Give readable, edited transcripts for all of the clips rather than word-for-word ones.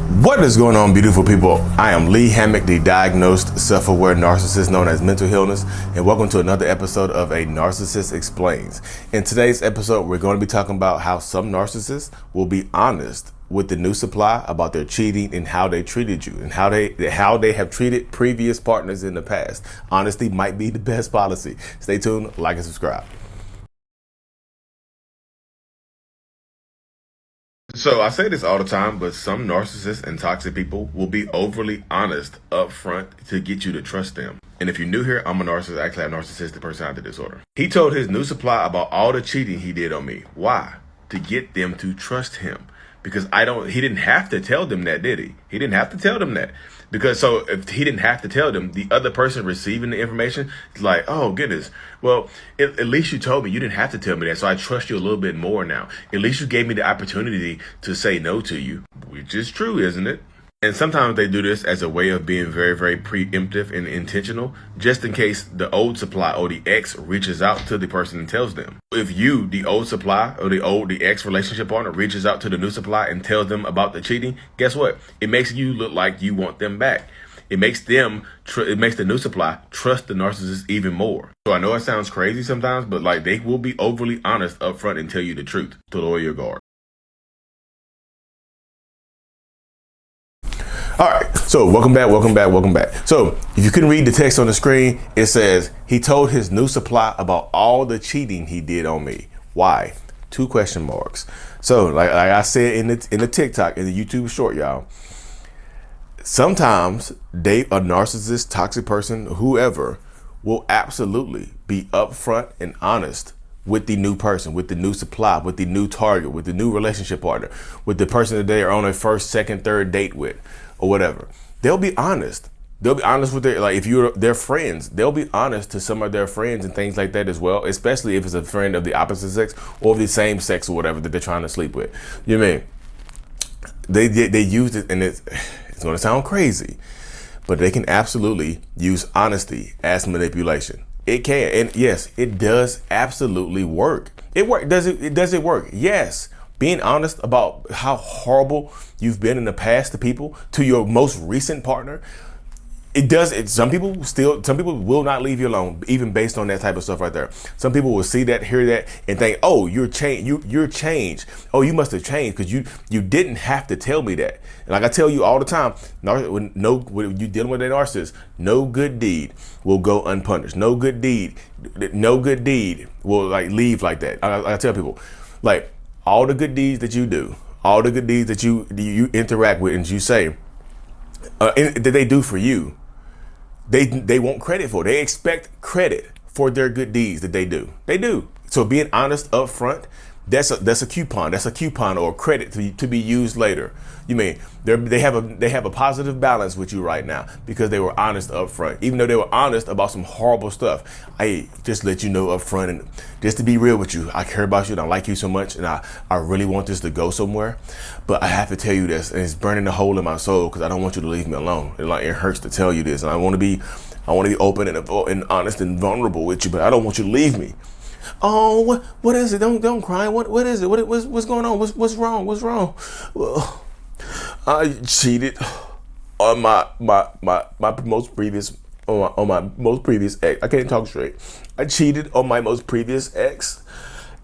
What is going on, beautiful people? I am Lee Hammock, the diagnosed self-aware narcissist known as mental illness, and welcome to another episode of A Narcissist Explains. In today's episode, we're going to be talking about how some narcissists will be honest with the new supply about their cheating and how they treated you and how they have treated previous partners in the past. Honesty might be the best policy. Stay tuned, like and subscribe. So I say this all the time, but some narcissists and toxic people will be overly honest up front to get you to trust them. And if you're new here, I'm a narcissist. I actually have narcissistic personality disorder. He told his new supply about all the cheating he did on me. Why? To get them to trust him. Because he didn't have to tell them that, did he? He didn't have to tell them that. Because so if he didn't have to tell them, the other person receiving the information is like, oh goodness, well, at least you told me. You didn't have to tell me that, so I trust you a little bit more now. At least you gave me the opportunity to say no to you, which is true, isn't it? And sometimes they do this as a way of being very, very preemptive and intentional, just in case the old supply or the ex reaches out to the person and tells them. If you, the old supply or the ex relationship partner, reaches out to the new supply and tells them about the cheating, guess what? It makes you look like you want them back. It makes the new supply trust the narcissist even more. So I know it sounds crazy sometimes, but like they will be overly honest up front and tell you the truth to lower your guard. All right, so welcome back. So if you couldn't read the text on the screen, it says, he told his new supply about all the cheating he did on me. Why? 2 question marks. So like I said in the TikTok, in the YouTube short, y'all, sometimes a narcissist, toxic person, whoever, will absolutely be upfront and honest with the new person, with the new supply, with the new target, with the new relationship partner, with the person that they are on a first, second, third date with, or whatever. They'll be honest. They'll be honest with if you're their friends, they'll be honest to some of their friends and things like that as well, especially if it's a friend of the opposite sex or the same sex or whatever that they're trying to sleep with. You know what I mean? They use it, and it's going to sound crazy, but they can absolutely use honesty as manipulation. It can, and yes, it does absolutely work. Does it work? Yes. Being honest about how horrible you've been in the past to people, to your most recent partner, it does. Some people will not leave you alone, even based on that type of stuff right there. Some people will see that, hear that, and think, "Oh, you're changed. Oh, you must have changed because you didn't have to tell me that." And like I tell you all the time, when you're dealing with a narcissist, no good deed will go unpunished. No good deed will leave like that. I tell people, like, all the good deeds that you do, all the good deeds that you interact with, and you say that they do for you, they want credit for. They expect credit for their good deeds that they do. They do. So being honest up front, that's a coupon. That's a coupon or a credit to be used later. You mean they have a positive balance with you right now because they were honest up front, even though they were honest about some horrible stuff. I just let you know up front, and just to be real with you, I care about you and I like you so much, and I really want this to go somewhere, but I have to tell you this, and it's burning a hole in my soul because I don't want you to leave me alone. It hurts to tell you this, and I want to be open and honest and vulnerable with you, but I don't want you to leave me. Oh, what is it? Don't cry. What is it? What's going on? What's wrong? What's wrong? Well, I cheated on my most previous ex. I can't talk straight. I cheated on my most previous ex,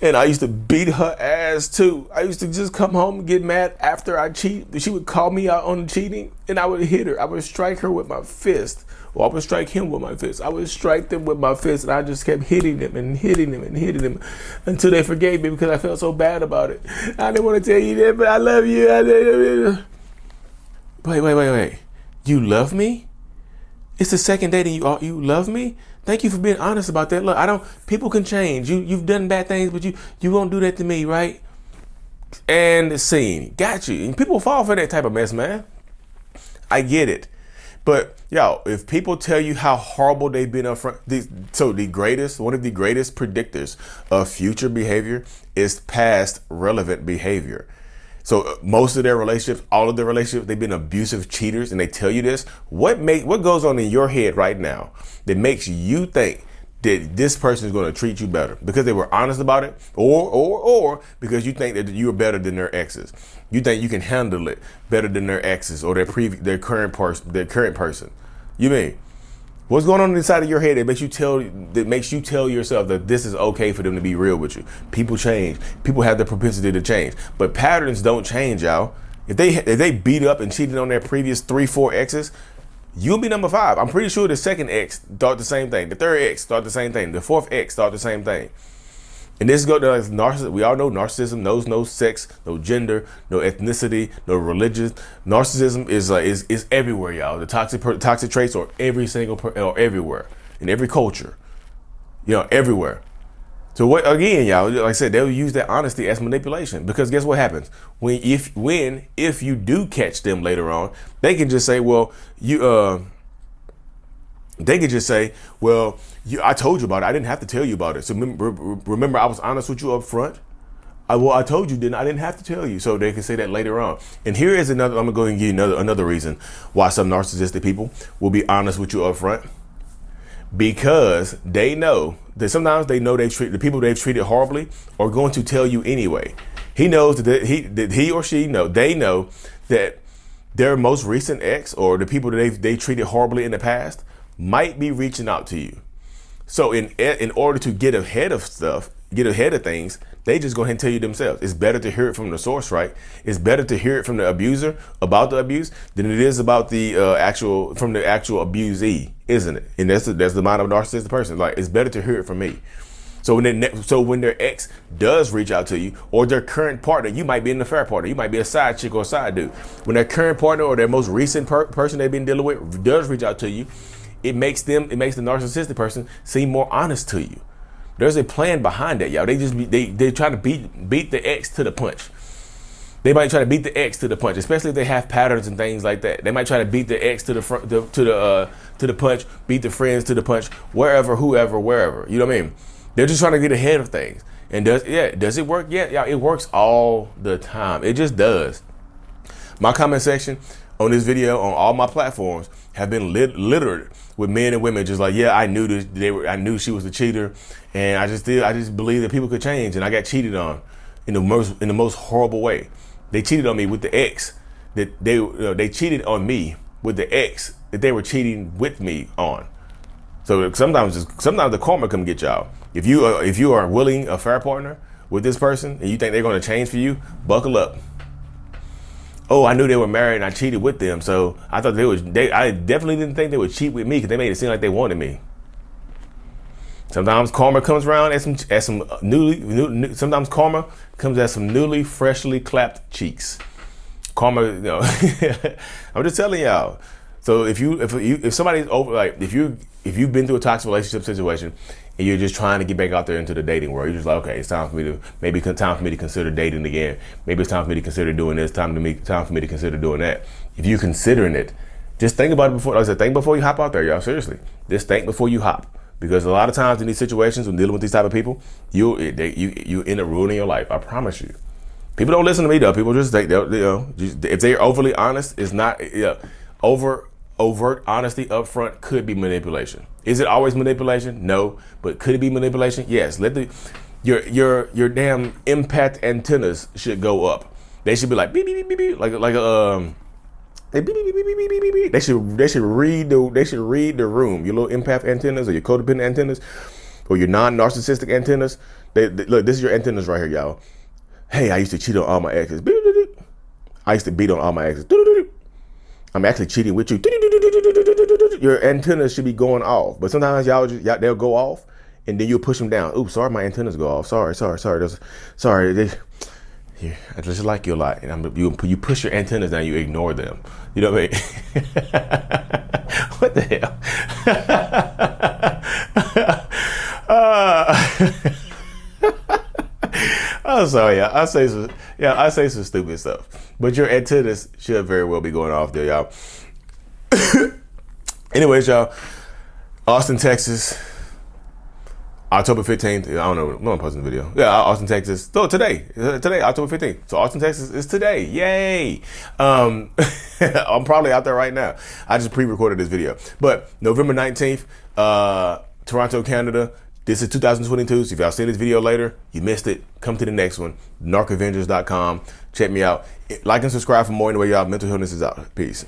and I used to beat her ass too. I used to just come home and get mad after I cheat. She would call me out on cheating, and I would hit her. I would strike her with my fist. Or I would strike him with my fist. I would strike them with my fist, and I just kept hitting them until they forgave me because I felt so bad about it. I didn't want to tell you that, but I love you. Wait. You love me? It's the second date and you love me? Thank you for being honest about that. Look, people can change. You've done bad things, but you won't do that to me, right? And the scene. Got you. And people fall for that type of mess, man. I get it. But y'all, if people tell you how horrible they've been up front, one of the greatest predictors of future behavior is past relevant behavior. So most of their relationships, all of their relationships, they've been abusive cheaters, and they tell you this. What goes on in your head right now that makes you think that this person is going to treat you better because they were honest about it, or because you think that you're better than their exes. You think you can handle it better than their exes or their current person. You mean what's going on inside of your head that makes you tell yourself that this is okay for them to be real with you? People change. People have the propensity to change, but patterns don't change, y'all. If they beat up and cheated on their previous 3-4 exes, you'll be number 5. I'm pretty sure the second ex thought the same thing. The third ex thought the same thing. The fourth ex thought the same thing. And this goes to narcissism. We all know narcissism knows no sex, no gender, no ethnicity, no religion. Narcissism is everywhere, y'all. The toxic traits are everywhere in every culture, everywhere. So what again, y'all? Like I said, they'll use that honesty as manipulation because guess what happens if you do catch them later on, they can just say, well, I told you about it. I didn't have to tell you about it. So remember, I was honest with you up front. I told you, I didn't have to tell you. So they can say that later on. And here is another. I'm gonna go and give you another reason why some narcissistic people will be honest with you up front. Because they know that sometimes the people they've treated horribly are going to tell you anyway. He knows that he or she they know that their most recent ex or the people that they treated horribly in the past might be reaching out to you. So in order to get ahead of things, they just go ahead and tell you themselves. It's better to hear it from the source, right? It's better to hear it from the abuser about the abuse than it is about the actual abusee, isn't it? And that's the mind of a narcissistic person. Like, it's better to hear it from me. So when their ex does reach out to you, or their current partner, you might be an affair partner, you might be a side chick or a side dude. When their current partner or their most recent person they've been dealing with does reach out to you, it makes the narcissistic person seem more honest to you. There's a plan behind that, y'all. They try to beat the ex to the punch. They might try to beat the ex to the punch, especially if they have patterns and things like that. They might try to beat the ex to the punch, beat the friends to the punch, wherever. You know what I mean? They're just trying to get ahead of things. And does it work? Yeah, it works all the time. It just does. My comment section on this video on all my platforms have been littered with men and women just like, yeah, I knew this. I knew she was the cheater, and I just believed that people could change, and I got cheated on in the most horrible way. They cheated on me with the ex that they cheated on me with the ex that they were cheating with me on. So sometimes the karma come get y'all. If you are a willing affair partner with this person and you think they're going to change for you, buckle up. Oh, I knew they were married and I cheated with them, so I thought I definitely didn't think they would cheat with me because they made it seem like they wanted me. Sometimes karma comes around sometimes karma comes as some newly, freshly clapped cheeks. Karma, I'm just telling y'all. So if somebody's over, like if you've been through a toxic relationship situation and you're just trying to get back out there into the dating world, you're just like, okay, it's time for me to consider dating again. Maybe it's time for me to consider doing this. Time for me to consider doing that. If you're considering it, just think about it before. Like I said, think before you hop out there, y'all. Seriously, just think before you hop, because a lot of times in these situations when dealing with these type of people, you end up ruining your life. I promise you. People don't listen to me though. People just think if they're overly honest, it's not overt honesty up front could be manipulation. Is it always manipulation? No. But could it be manipulation? Yes. Your damn impact antennas should go up. They should be like beep beep beep beep, like beep, beep, beep, beep, beep, beep, beep, beep. They should read the room. Your little empath antennas or your codependent antennas or your non-narcissistic antennas. Look, this is your antennas right here, y'all. Hey, I used to cheat on all my exes. I used to beat on all my exes. I'm actually cheating with you. Your antennas should be going off, but sometimes they'll go off, and then you'll push them down. Oops, sorry, my antennas go off. Sorry. I just like you a lot, and you push your antennas down. You ignore them. You know what I mean? What the hell? I'm sorry, y'all. I say some stupid stuff, but your antennas should very well be going off there, y'all. Anyways, y'all, Austin, Texas, October 15th. I don't know. No, I'm posting the video. Yeah, Austin, Texas. So today, October 15th. So Austin, Texas is today. Yay! I'm probably out there right now. I just pre-recorded this video, but November 19th, Toronto, Canada. This is 2022, so if y'all see this video later, you missed it, come to the next one, narcavengers.com. Check me out. Like and subscribe for more. Anyway, y'all, mental illness is out. Peace.